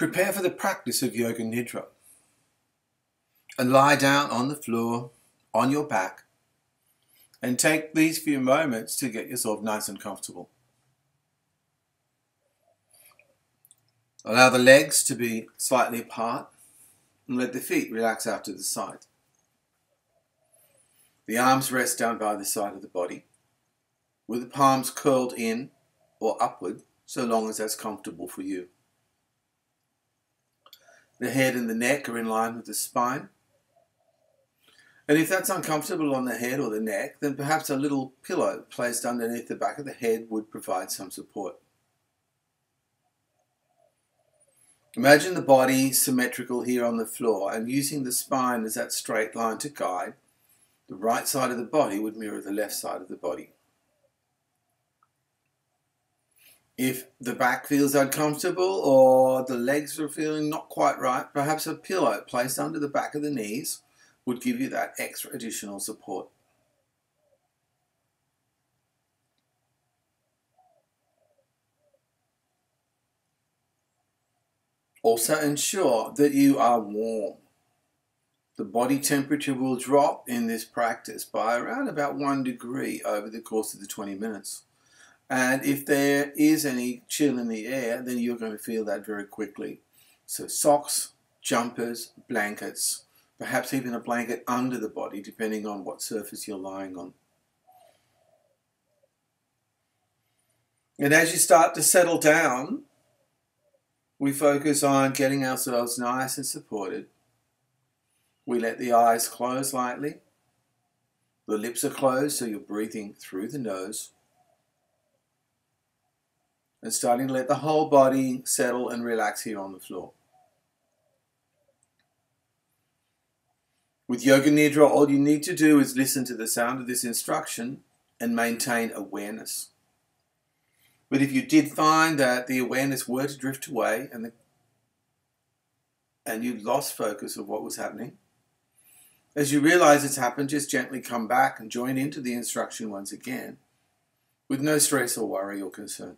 Prepare for the practice of Yoga Nidra and lie down on the floor, on your back, and take these few moments to get yourself nice and comfortable. Allow the legs to be slightly apart and let the feet relax out to the side. The arms rest down by the side of the body, with the palms curled in or upward, so long as that's comfortable for you. The head and the neck are in line with the spine. And if that's uncomfortable on the head or the neck, then perhaps a little pillow placed underneath the back of the head would provide some support. Imagine the body symmetrical here on the floor, and using the spine as that straight line to guide, the right side of the body would mirror the left side of the body. If the back feels uncomfortable or the legs are feeling not quite right, perhaps a pillow placed under the back of the knees would give you that extra additional support. Also ensure that you are warm. The body temperature will drop in this practice by around about 1 degree over the course of the 20 minutes. And if there is any chill in the air, then you're going to feel that very quickly. So socks, jumpers, blankets, perhaps even a blanket under the body, depending on what surface you're lying on. And as you start to settle down, we focus on getting ourselves nice and supported. We let the eyes close lightly. The lips are closed, so you're breathing through the nose. And starting to let the whole body settle and relax here on the floor. With Yoga Nidra, all you need to do is listen to the sound of this instruction and maintain awareness. But if you did find that the awareness were to drift away and you lost focus of what was happening, as you realize it's happened, just gently come back and join into the instruction once again, with no stress or worry or concern.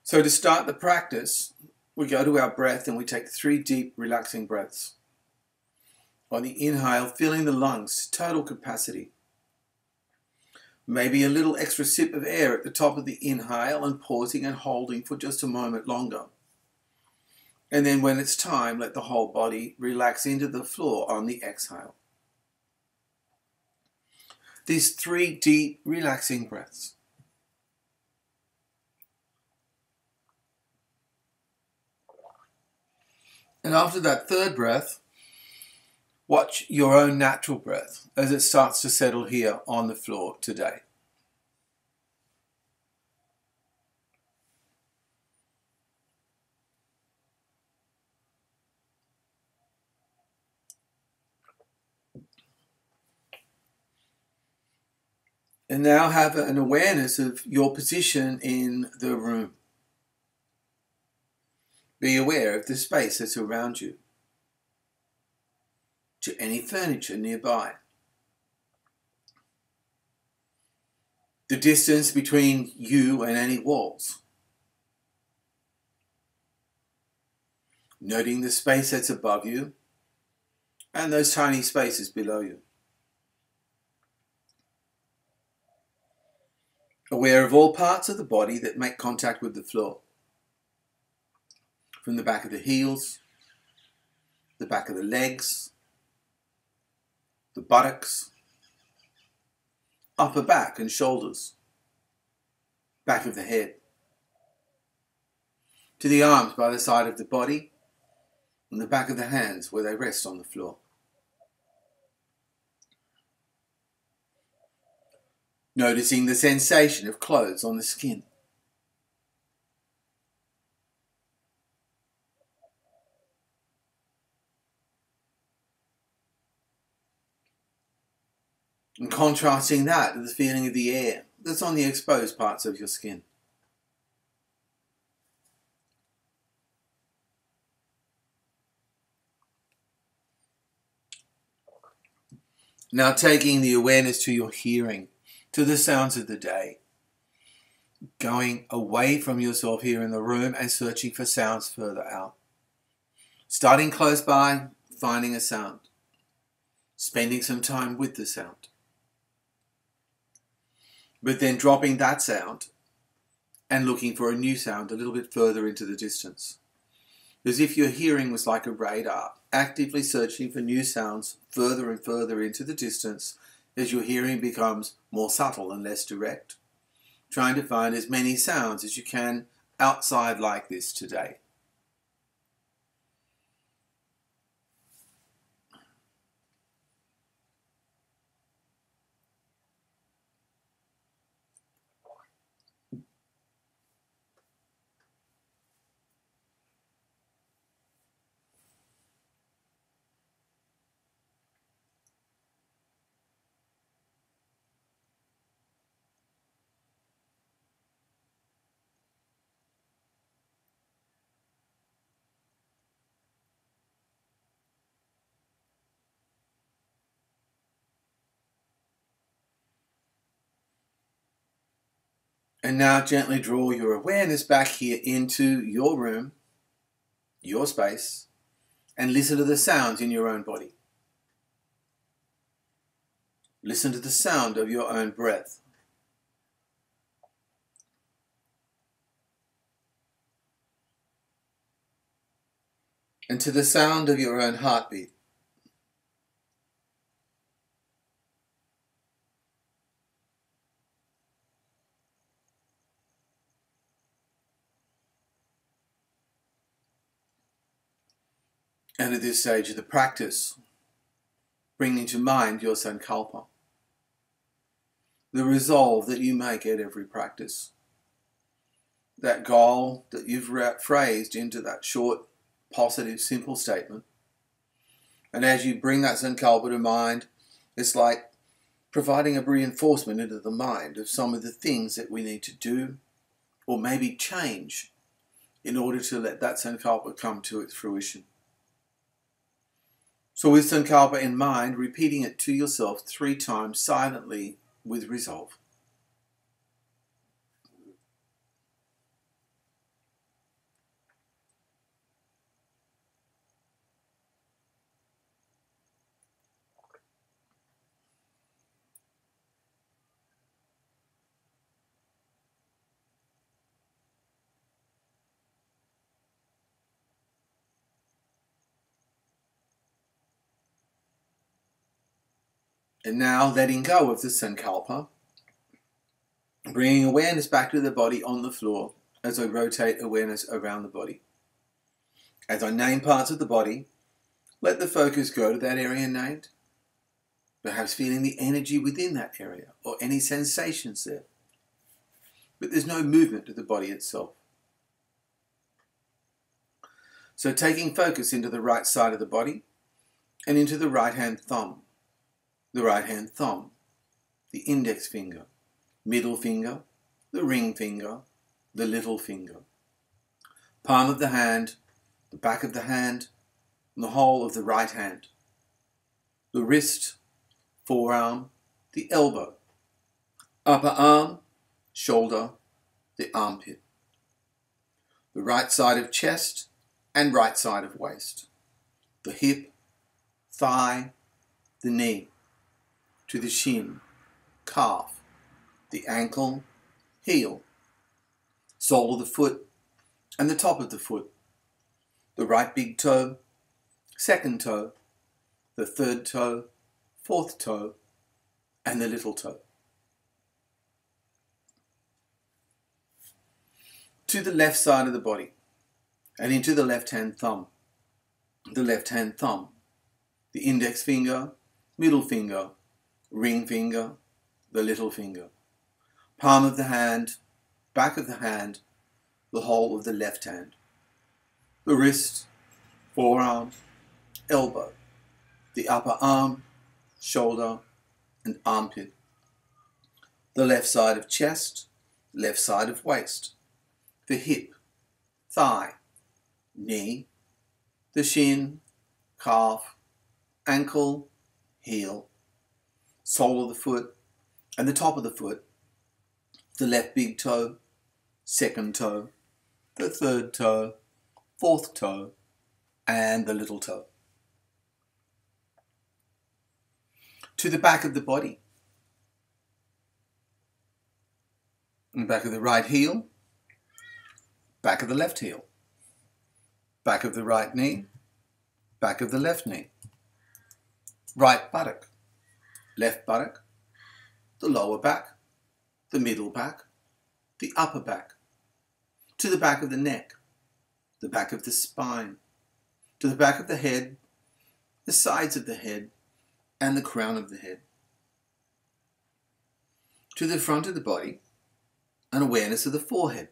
So to start the practice, we go to our breath and we take 3 deep, relaxing breaths. On the inhale, filling the lungs to total capacity. Maybe a little extra sip of air at the top of the inhale and pausing and holding for just a moment longer. And then when it's time, let the whole body relax into the floor on the exhale. These 3 deep, relaxing breaths. And after that 3rd breath, watch your own natural breath as it starts to settle here on the floor today. And now have an awareness of your position in the room. Be aware of the space that's around you, to any furniture nearby. The distance between you and any walls. Noting the space that's above you and those tiny spaces below you. Aware of all parts of the body that make contact with the floor. From the back of the heels, the back of the legs, the buttocks, upper back and shoulders, back of the head, to the arms by the side of the body, and the back of the hands where they rest on the floor. Noticing the sensation of clothes on the skin. And contrasting that with the feeling of the air that's on the exposed parts of your skin. Now taking the awareness to your hearing, to the sounds of the day. going away from yourself here in the room and searching for sounds further out. Starting close by, finding a sound. Spending some time with the sound. But then dropping that sound and looking for a new sound a little bit further into the distance. As if your hearing was like a radar, actively searching for new sounds further and further into the distance as your hearing becomes more subtle and less direct. Trying to find as many sounds as you can outside like this today. And now gently draw your awareness back here into your room, your space, and listen to the sounds in your own body. Listen to the sound of your own breath. And to the sound of your own heartbeat. And at this stage of the practice, bringing to mind your sankalpa, the resolve that you make at every practice, that goal that you've phrased into that short, positive, simple statement. And as you bring that sankalpa to mind, it's like providing a reinforcement into the mind of some of the things that we need to do or maybe change in order to let that sankalpa come to its fruition. So with sankalpa in mind, repeating it to yourself 3 times silently with resolve. And now letting go of the sankalpa, bringing awareness back to the body on the floor as I rotate awareness around the body. As I name parts of the body, let the focus go to that area named, perhaps feeling the energy within that area or any sensations there. But there's no movement to the body itself. So taking focus into the right side of the body and into the right hand thumb. The right hand thumb, the index finger, middle finger, the ring finger, the little finger. Palm of the hand, the back of the hand, and the whole of the right hand. The wrist, forearm, the elbow. Upper arm, shoulder, the armpit. The right side of chest and right side of waist. The hip, thigh, the knee. To the shin, calf, the ankle, heel, sole of the foot, and the top of the foot, the right big toe, second toe, the third toe, fourth toe, and the little toe. To the left side of the body, and into the left hand thumb, the index finger, middle finger, ring finger, the little finger, palm of the hand, back of the hand, the whole of the left hand, the wrist, forearm, elbow, the upper arm, shoulder, and armpit, the left side of chest, left side of waist, the hip, thigh, knee, the shin, calf, ankle, heel, sole of the foot, and the top of the foot, the left big toe, second toe, the third toe, fourth toe, and the little toe. To the back of the body. And back of the right heel, back of the left heel, back of the right knee, back of the left knee, right buttock, left buttock, the lower back, the middle back, the upper back, to the back of the neck, the back of the spine, to the back of the head, the sides of the head, and the crown of the head. To the front of the body, an awareness of the forehead,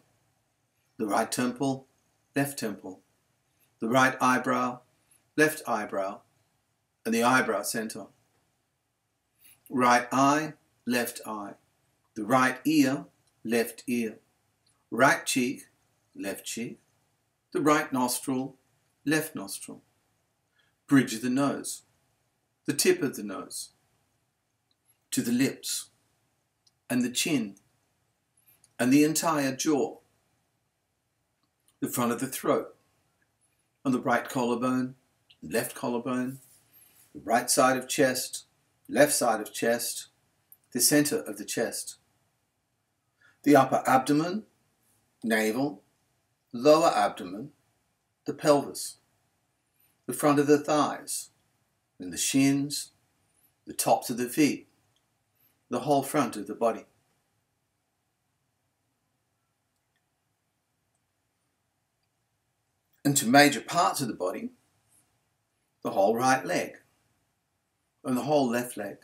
the right temple, left temple, the right eyebrow, left eyebrow, and the eyebrow center. Right eye, left eye, the right ear, left ear, right cheek, left cheek, the right nostril, left nostril, bridge of the nose, the tip of the nose, to the lips, and the chin, and the entire jaw, the front of the throat, on the right collarbone, left collarbone, the right side of chest, left side of chest, the center of the chest, the upper abdomen, navel, lower abdomen, the pelvis, the front of the thighs, and the shins, the tops of the feet, the whole front of the body. And to major parts of the body, the whole right leg, and the whole left leg,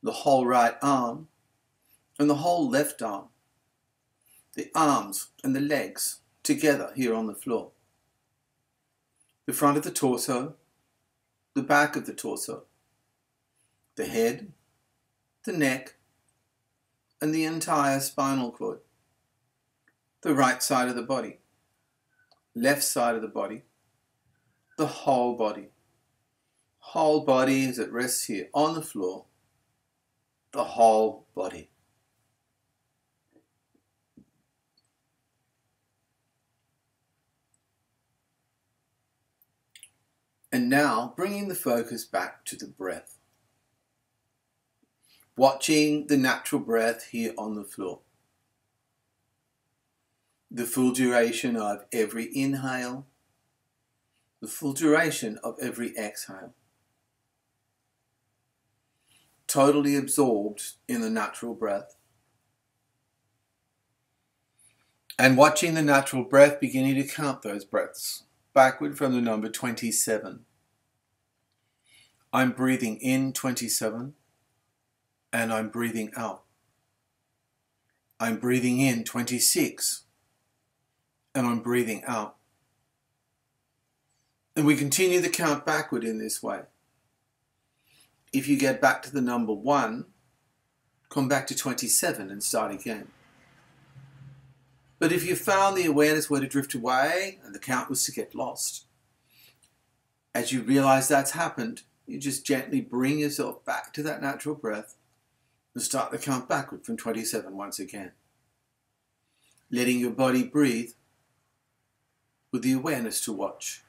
the whole right arm, and the whole left arm, the arms and the legs together here on the floor, the front of the torso, the back of the torso, the head, the neck, and the entire spinal cord, the right side of the body, left side of the body, the whole body. Whole body as it rests here on the floor, the whole body. And now bringing the focus back to the breath. Watching the natural breath here on the floor. The full duration of every inhale, the full duration of every exhale. Totally absorbed in the natural breath. And watching the natural breath, beginning to count those breaths backward from the number 27. I'm breathing in 27 and I'm breathing out. I'm breathing in 26 and I'm breathing out. And we continue the count backward in this way. If you get back to the number 1, come back to 27 and start again. But if you found the awareness were to drift away and the count was to get lost, as you realize that's happened, you just gently bring yourself back to that natural breath and start the count backward from 27 once again. Letting your body breathe with the awareness to watch.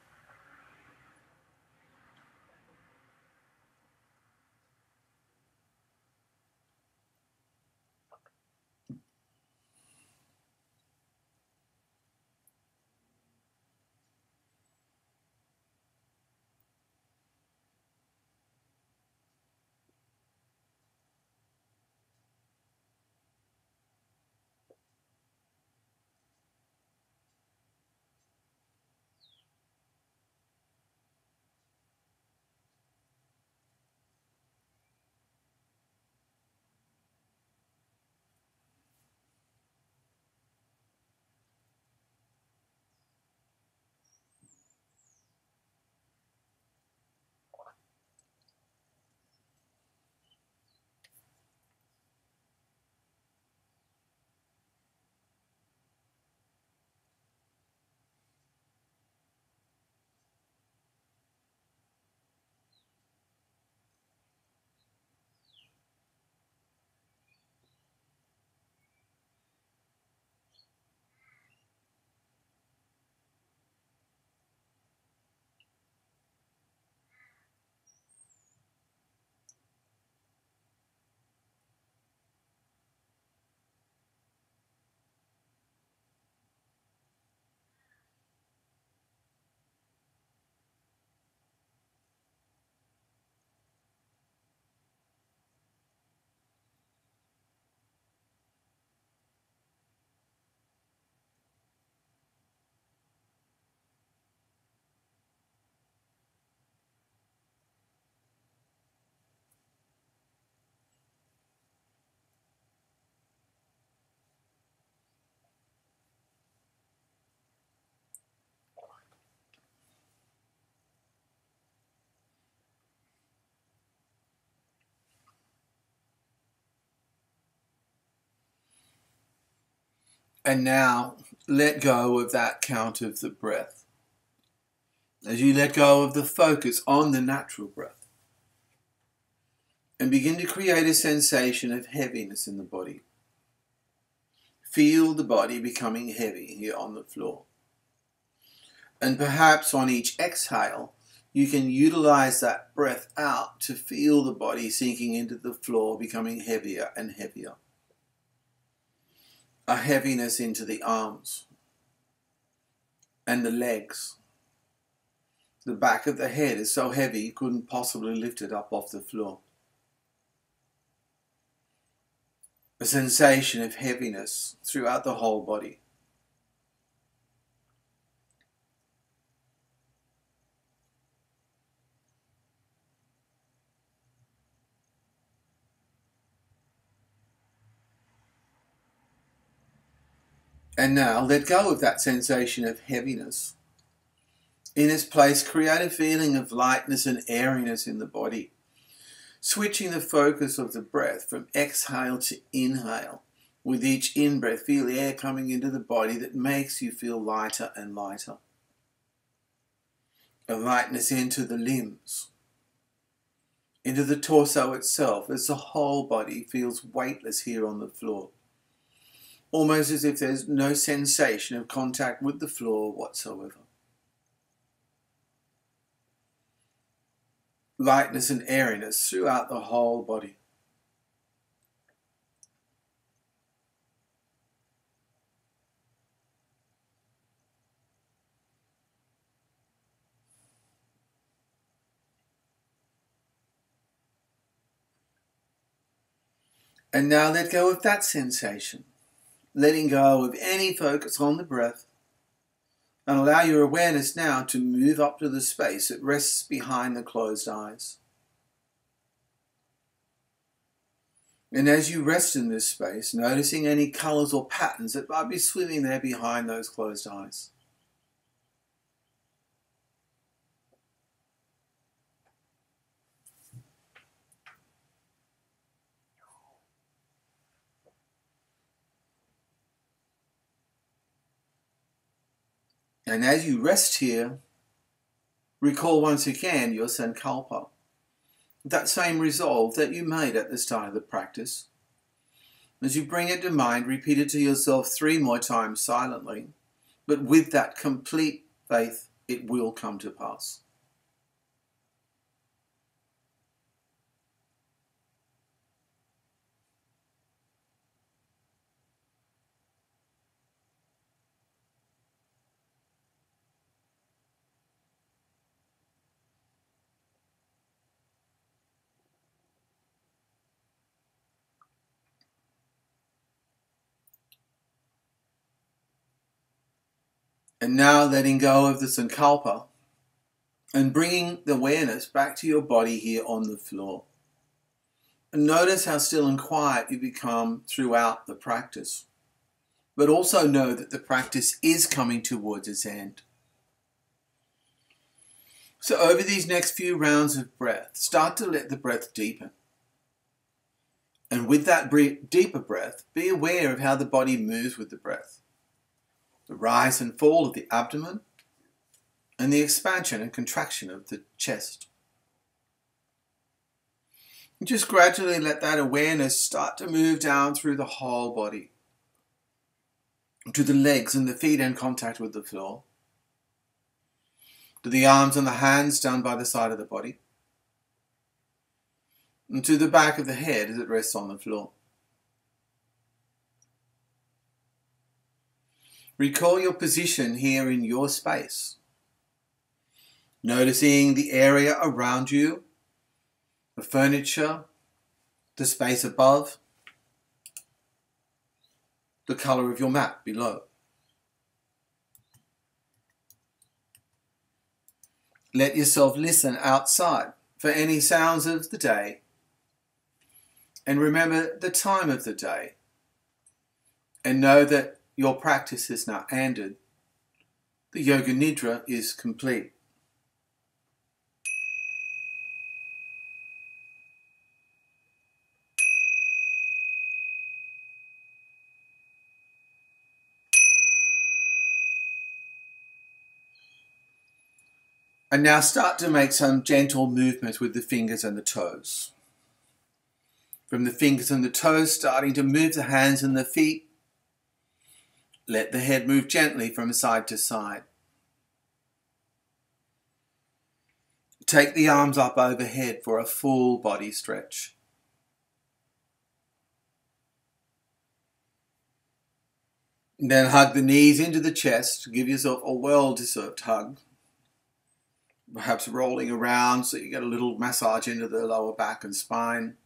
And now let go of that count of the breath. As you let go of the focus on the natural breath. And begin to create a sensation of heaviness in the body. Feel the body becoming heavy here on the floor. And perhaps on each exhale, you can utilize that breath out to feel the body sinking into the floor, becoming heavier and heavier. A heaviness into the arms and the legs. The back of the head is so heavy you couldn't possibly lift it up off the floor. A sensation of heaviness throughout the whole body. And now let go of that sensation of heaviness. In its place, create a feeling of lightness and airiness in the body. Switching the focus of the breath from exhale to inhale. With each in-breath, feel air coming into the body that makes you feel lighter and lighter. A lightness into the limbs, into the torso itself, as the whole body feels weightless here on the floor. Almost as if there's no sensation of contact with the floor whatsoever. Lightness and airiness throughout the whole body. And now let go of that sensation, letting go of any focus on the breath, and allow your awareness now to move up to the space that rests behind the closed eyes. And as you rest in this space, noticing any colours or patterns that might be swimming there behind those closed eyes. And as you rest here, recall once again your sankalpa, that same resolve that you made at the start of the practice. As you bring it to mind, repeat it to yourself 3 more times silently, but with that complete faith, it will come to pass. And now letting go of the sankalpa and bringing the awareness back to your body here on the floor. And notice how still and quiet you become throughout the practice. But also know that the practice is coming towards its end. So over these next few rounds of breath, start to let the breath deepen. And with that deeper breath, be aware of how the body moves with the breath. The rise and fall of the abdomen, and the expansion and contraction of the chest. And just gradually let that awareness start to move down through the whole body, to the legs and the feet in contact with the floor, to the arms and the hands down by the side of the body, and to the back of the head as it rests on the floor. Recall your position here in your space, noticing the area around you, the furniture, the space above, the colour of your mat below. Let yourself listen outside for any sounds of the day, and remember the time of the day, and know that your practice is now ended. The Yoga Nidra is complete. And now start to make some gentle movements with the fingers and the toes. From the fingers and the toes, starting to move the hands and the feet. Let the head move gently from side to side. Take the arms up overhead for a full body stretch. And then hug the knees into the chest. Give yourself a well-deserved hug. Perhaps rolling around so you get a little massage into the lower back and spine.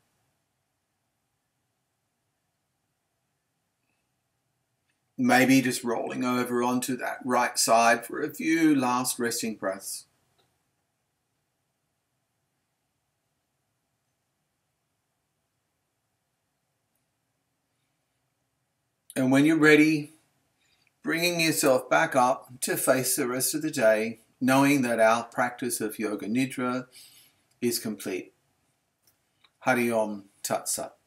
Maybe just rolling over onto that right side for a few last resting breaths. And when you're ready, bringing yourself back up to face the rest of the day, knowing that our practice of Yoga Nidra is complete. Hari Om Tat Sat.